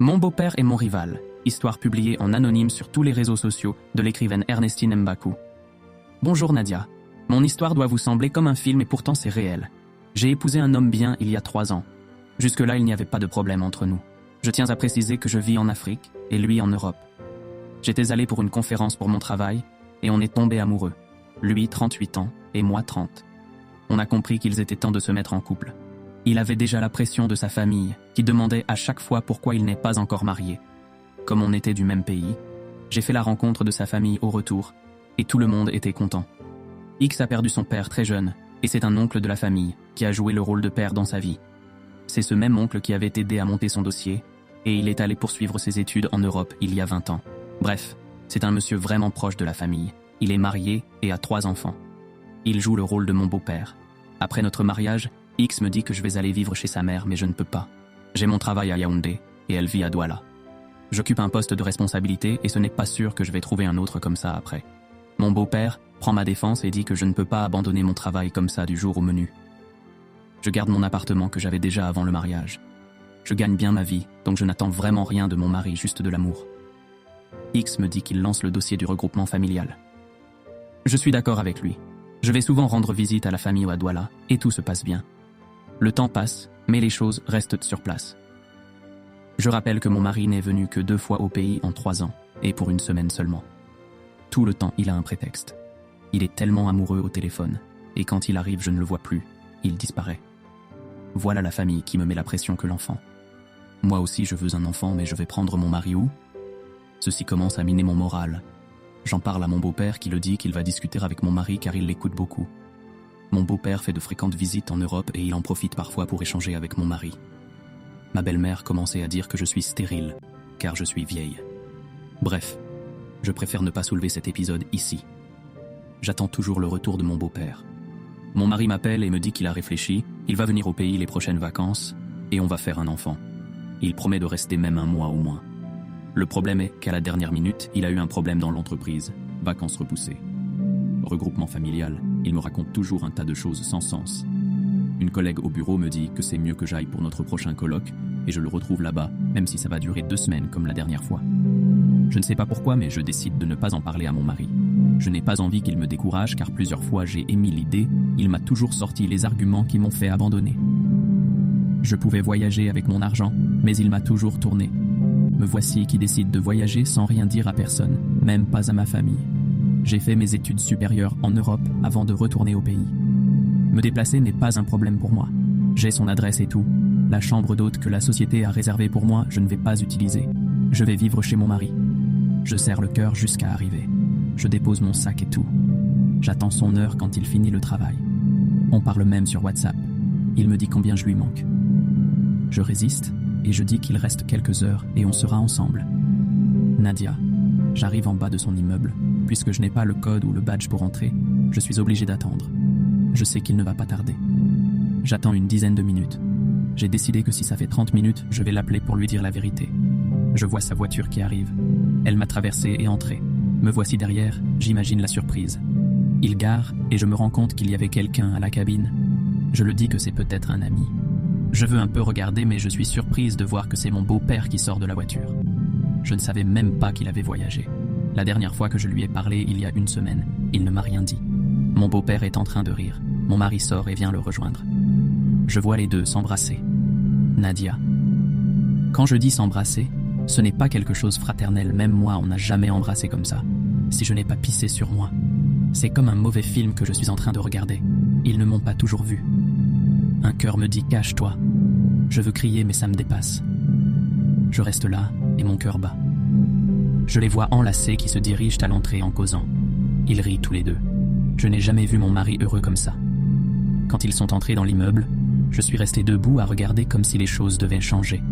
Mon beau-père est mon rival, histoire publiée en anonyme sur tous les réseaux sociaux de l'écrivaine Ernestine Mbakou. Bonjour Nadia. Mon histoire doit vous sembler comme un film et pourtant c'est réel. J'ai épousé un homme bien il y a 3 ans. Jusque-là, il n'y avait pas de problème entre nous. Je tiens à préciser que je vis en Afrique et lui en Europe. J'étais allé pour une conférence pour mon travail et on est tombé amoureux. Lui 38 ans et moi 30. On a compris qu'ils étaient temps de se mettre en couple. Il avait déjà la pression de sa famille, qui demandait à chaque fois pourquoi il n'est pas encore marié. Comme on était du même pays, j'ai fait la rencontre de sa famille au retour, et tout le monde était content. X a perdu son père très jeune, et c'est un oncle de la famille qui a joué le rôle de père dans sa vie. C'est ce même oncle qui avait aidé à monter son dossier, et il est allé poursuivre ses études en Europe il y a 20 ans. Bref, c'est un monsieur vraiment proche de la famille. Il est marié et a 3 enfants. Il joue le rôle de mon beau-père. Après notre mariage, X me dit que je vais aller vivre chez sa mère, mais je ne peux pas. J'ai mon travail à Yaoundé, et elle vit à Douala. J'occupe un poste de responsabilité et ce n'est pas sûr que je vais trouver un autre comme ça après. Mon beau-père prend ma défense et dit que je ne peux pas abandonner mon travail comme ça du jour au menu. Je garde mon appartement que j'avais déjà avant le mariage. Je gagne bien ma vie, donc je n'attends vraiment rien de mon mari, juste de l'amour. X me dit qu'il lance le dossier du regroupement familial. Je suis d'accord avec lui. Je vais souvent rendre visite à la famille à Douala et tout se passe bien. Le temps passe, mais les choses restent sur place. Je rappelle que mon mari n'est venu que 2 fois au pays en 3 ans, et pour 1 semaine seulement. Tout le temps, il a un prétexte. Il est tellement amoureux au téléphone, et quand il arrive, je ne le vois plus, il disparaît. Voilà la famille qui me met la pression que l'enfant. Moi aussi, je veux un enfant, mais je vais prendre mon mari où ? Ceci commence à miner mon moral. J'en parle à mon beau-père qui le dit qu'il va discuter avec mon mari car il l'écoute beaucoup. Mon beau-père fait de fréquentes visites en Europe et il en profite parfois pour échanger avec mon mari. Ma belle-mère commençait à dire que je suis stérile, car je suis vieille. Bref, je préfère ne pas soulever cet épisode ici. J'attends toujours le retour de mon beau-père. Mon mari m'appelle et me dit qu'il a réfléchi, il va venir au pays les prochaines vacances, et on va faire un enfant. Il promet de rester même 1 mois au moins. Le problème est qu'à la dernière minute, il a eu un problème dans l'entreprise, vacances repoussées. Regroupement familial, il me raconte toujours un tas de choses sans sens. Une collègue au bureau me dit que c'est mieux que j'aille pour notre prochain colloque et je le retrouve là-bas, même si ça va durer 2 semaines comme la dernière fois. Je ne sais pas pourquoi, mais je décide de ne pas en parler à mon mari. Je n'ai pas envie qu'il me décourage car plusieurs fois j'ai émis l'idée, il m'a toujours sorti les arguments qui m'ont fait abandonner. Je pouvais voyager avec mon argent, mais il m'a toujours tourné. Me voici qui décide de voyager sans rien dire à personne, même pas à ma famille. J'ai fait mes études supérieures en Europe avant de retourner au pays. Me déplacer n'est pas un problème pour moi. J'ai son adresse et tout. La chambre d'hôte que la société a réservée pour moi, je ne vais pas utiliser. Je vais vivre chez mon mari. Je serre le cœur jusqu'à arriver. Je dépose mon sac et tout. J'attends son heure quand il finit le travail. On parle même sur WhatsApp. Il me dit combien je lui manque. Je résiste et je dis qu'il reste quelques heures et on sera ensemble. Nadia, j'arrive en bas de son immeuble. Puisque je n'ai pas le code ou le badge pour entrer, je suis obligé d'attendre. Je sais qu'il ne va pas tarder. J'attends une dizaine de minutes. J'ai décidé que si ça fait 30 minutes, je vais l'appeler pour lui dire la vérité. Je vois sa voiture qui arrive. Elle m'a traversé et entré. Me voici derrière, j'imagine la surprise. Il gare et je me rends compte qu'il y avait quelqu'un à la cabine. Je le dis que c'est peut-être un ami. Je veux un peu regarder mais je suis surprise de voir que c'est mon beau-père qui sort de la voiture. Je ne savais même pas qu'il avait voyagé. La dernière fois que je lui ai parlé, il y a 1 semaine, il ne m'a rien dit. Mon beau-père est en train de rire. Mon mari sort et vient le rejoindre. Je vois les deux s'embrasser. Nadia. Quand je dis s'embrasser, ce n'est pas quelque chose fraternel. Même moi, on n'a jamais embrassé comme ça. Si je n'ai pas pissé sur moi. C'est comme un mauvais film que je suis en train de regarder. Ils ne m'ont pas toujours vu. Un cœur me dit « cache-toi ». Je veux crier mais ça me dépasse. Je reste là et mon cœur bat. Je les vois enlacés qui se dirigent à l'entrée en causant. Ils rient tous les deux. Je n'ai jamais vu mon mari heureux comme ça. Quand ils sont entrés dans l'immeuble, je suis resté debout à regarder comme si les choses devaient changer.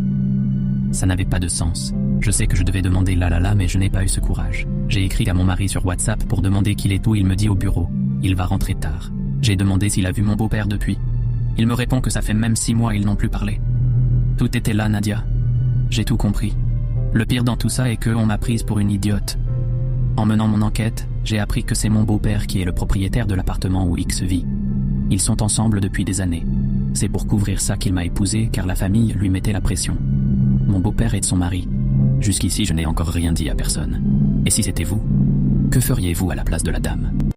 Ça n'avait pas de sens. Je sais que je devais demander la, mais je n'ai pas eu ce courage. J'ai écrit à mon mari sur WhatsApp pour demander qu'il est où, il me dit au bureau. Il va rentrer tard. J'ai demandé s'il a vu mon beau-père depuis. Il me répond que ça fait même 6 mois ils n'ont plus parlé. Tout était là, Nadia. J'ai tout compris. Le pire dans tout ça est qu'on m'a prise pour une idiote. En menant mon enquête, j'ai appris que c'est mon beau-père qui est le propriétaire de l'appartement où X vit. Ils sont ensemble depuis des années. C'est pour couvrir ça qu'il m'a épousée car la famille lui mettait la pression. mon beau-père et de son mari. Jusqu'ici, je n'ai encore rien dit à personne. Et si c'était vous, que feriez-vous à la place de la dame ?